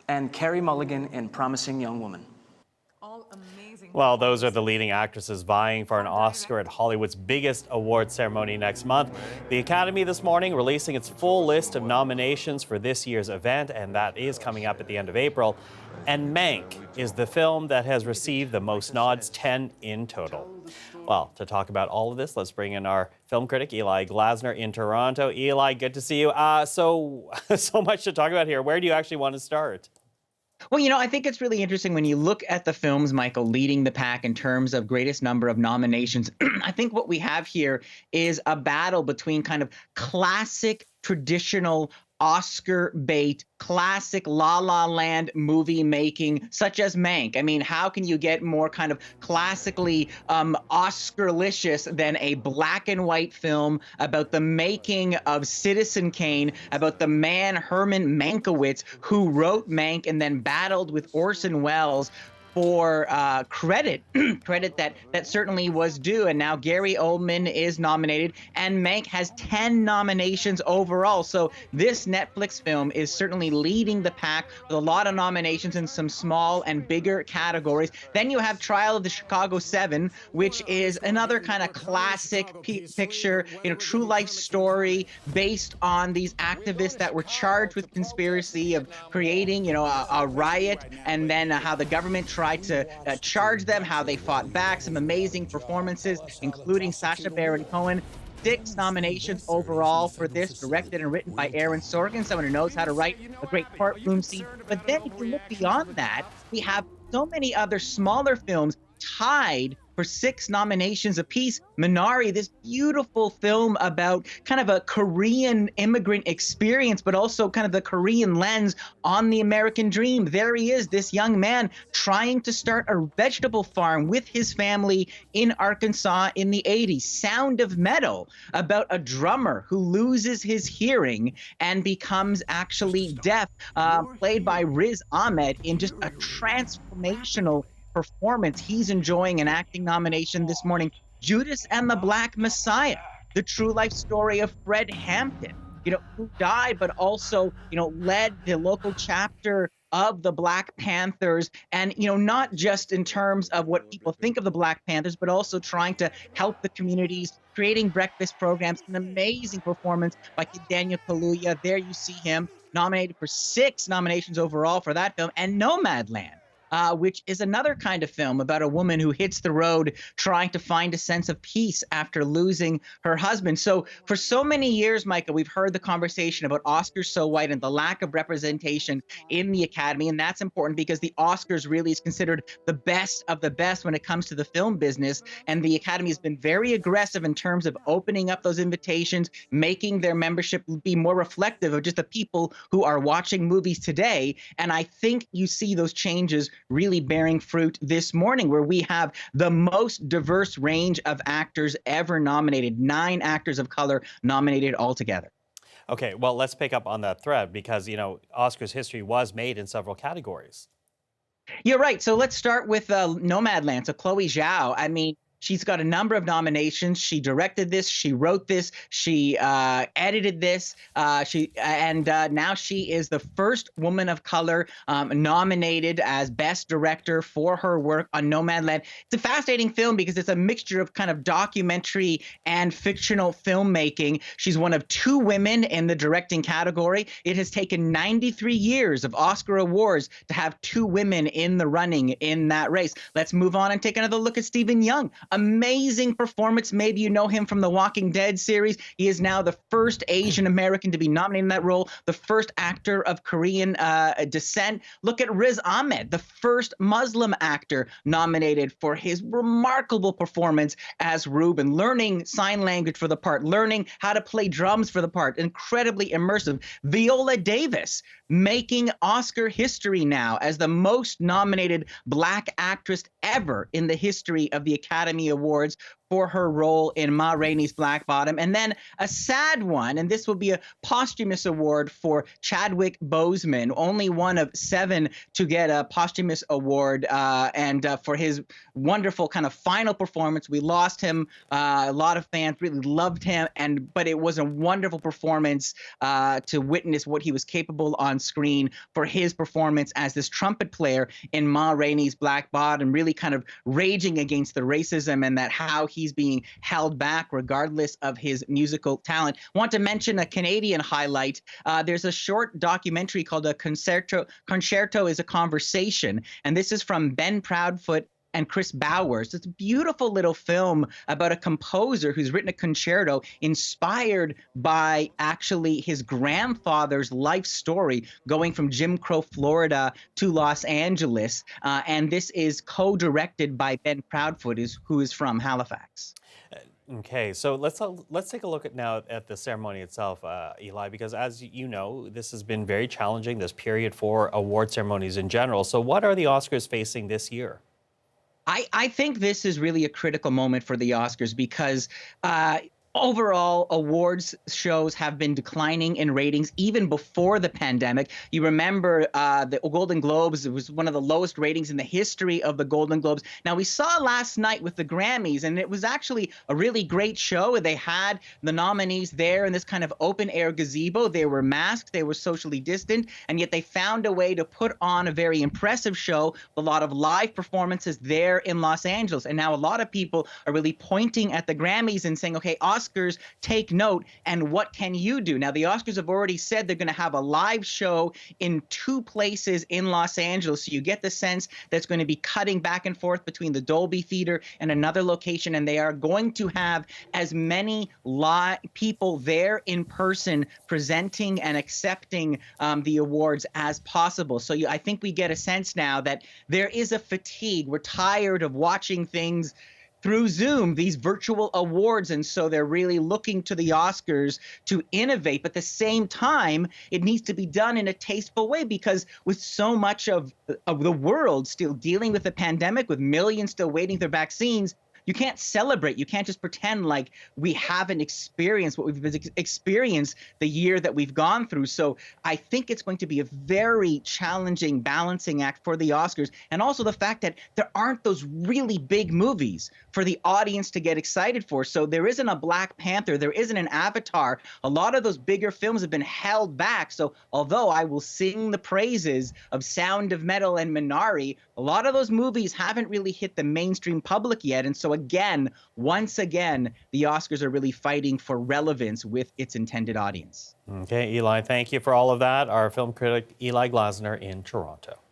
and Carey Mulligan in Promising Young Woman. Well, those are the leading actresses vying for an Oscar at Hollywood's biggest award ceremony next month. The Academy this morning releasing its full list of nominations for this year's event, and that is coming up at the end of April. And Mank is the film that has received the most nods, 10 in total. Well, to talk about all of this, let's bring in our film critic, Eli Glasner in Toronto. Eli, good to see you. So much to talk about here. Where do you actually want to start? Well, I think it's really interesting when you look at the films, Michael, leading the pack in terms of greatest number of nominations. I think what we have here is a battle between kind of classic, traditional, Oscar bait, classic La La Land movie making, such as Mank. I mean, how can you get more kind of classically Oscar-licious than a black and white film about the making of Citizen Kane, about the man Herman Mankiewicz, who wrote Mank and then battled with Orson Welles for credit that certainly was due. And now Gary Oldman is nominated, and Mank has 10 nominations overall. So this Netflix film is certainly leading the pack with a lot of nominations in some small and bigger categories. Then you have Trial of the Chicago 7, which is another kind of classic picture, true life story based on these activists that were charged with conspiracy of creating, a riot, and then how the government tried to charge them, how they fought back. Some amazing performances, including Sacha Baron Cohen. 6 nominations overall for this, directed and written by Aaron Sorkin, someone who knows how to write a great courtroom scene. But then if you look beyond that, we have so many other smaller films tied for 6 nominations apiece. Minari, this beautiful film about kind of a Korean immigrant experience, but also kind of the Korean lens on the American dream. There he is, this young man trying to start a vegetable farm with his family in Arkansas in the 80s. Sound of Metal, about a drummer who loses his hearing and becomes actually deaf, played by Riz Ahmed in just a transformational performance. He's enjoying an acting nomination this morning. Judas and the Black Messiah, the true life story of Fred Hampton, who died, but also, led the local chapter of the Black Panthers. And, not just in terms of what people think of the Black Panthers, but also trying to help the communities, creating breakfast programs. An amazing performance by Daniel Kaluuya. There you see him nominated for 6 nominations overall for that film. And Nomadland, which is another kind of film about a woman who hits the road trying to find a sense of peace after losing her husband. So for so many years, Michael, we've heard the conversation about Oscars so white and the lack of representation in the Academy. And that's important because the Oscars really is considered the best of the best when it comes to the film business. And the Academy has been very aggressive in terms of opening up those invitations, making their membership be more reflective of just the people who are watching movies today. And I think you see those changes really bearing fruit this morning, where we have the most diverse range of actors ever nominated, 9 actors of color nominated altogether. Okay, well, let's pick up on that thread because, Oscars history was made in several categories. You're right. So let's start with Nomadland. So Chloe Zhao, I mean, she's got a number of nominations. She directed this. She wrote this. She edited this. Now she is the first woman of color nominated as Best Director for her work on Nomadland. It's a fascinating film because it's a mixture of kind of documentary and fictional filmmaking. She's one of 2 women in the directing category. It has taken 93 years of Oscar awards to have 2 women in the running in that race. Let's move on and take another look at Stephen Yeun. Amazing performance. Maybe you know him from the Walking Dead series. He is now the first Asian American to be nominated in that role, the first actor of Korean descent. Look at Riz Ahmed, the first Muslim actor nominated for his remarkable performance as Reuben, learning sign language for the part, learning how to play drums for the part. Incredibly immersive. Viola Davis, making Oscar history now as the most nominated Black actress ever in the history of the Academy Awards for her role in Ma Rainey's Black Bottom. And then a sad one, and this will be a posthumous award for Chadwick Boseman, only one of 7 to get a posthumous award, and for his wonderful kind of final performance. We lost him. A lot of fans really loved him, but it was a wonderful performance to witness what he was capable on screen for his performance as this trumpet player in Ma Rainey's Black Bottom, really kind of raging against the racism and that how he's being held back regardless of his musical talent. Want to mention a Canadian highlight. There's a short documentary called a Concerto is a Conversation, and this is from Ben Proudfoot and Chris Bowers. It's a beautiful little film about a composer who's written a concerto inspired by actually his grandfather's life story going from Jim Crow, Florida to Los Angeles. And this is co-directed by Ben Proudfoot, who is from Halifax. Okay, so let's take a look at the ceremony itself, Eli, because as you know, this has been very challenging, this period for award ceremonies in general. So what are the Oscars facing this year? I think this is really a critical moment for the Oscars because overall, awards shows have been declining in ratings even before the pandemic. You remember the Golden Globes, it was one of the lowest ratings in the history of the Golden Globes. Now, we saw last night with the Grammys, and it was actually a really great show. They had the nominees there in this kind of open-air gazebo. They were masked, they were socially distant, and yet they found a way to put on a very impressive show, a lot of live performances there in Los Angeles. And now a lot of people are really pointing at the Grammys and saying, okay, Oscars, take note, and what can you do? Now, the Oscars have already said they're going to have a live show in 2 places in Los Angeles, so you get the sense that's going to be cutting back and forth between the Dolby Theater and another location, and they are going to have as many people there in person presenting and accepting the awards as possible. So I think we get a sense now that there is a fatigue. We're tired of watching things through Zoom, these virtual awards. And so they're really looking to the Oscars to innovate. But at the same time, it needs to be done in a tasteful way, because with so much of the world still dealing with the pandemic, with millions still waiting for vaccines, you can't celebrate. You can't just pretend like we haven't experienced what we've experienced the year that we've gone through. So I think it's going to be a very challenging balancing act for the Oscars. And also the fact that there aren't those really big movies for the audience to get excited for. So there isn't a Black Panther. There isn't an Avatar. A lot of those bigger films have been held back. So although I will sing the praises of Sound of Metal and Minari, a lot of those movies haven't really hit the mainstream public yet. And so once again, the Oscars are really fighting for relevance with its intended audience. Okay, Eli, thank you for all of that. Our film critic, Eli Glasner in Toronto.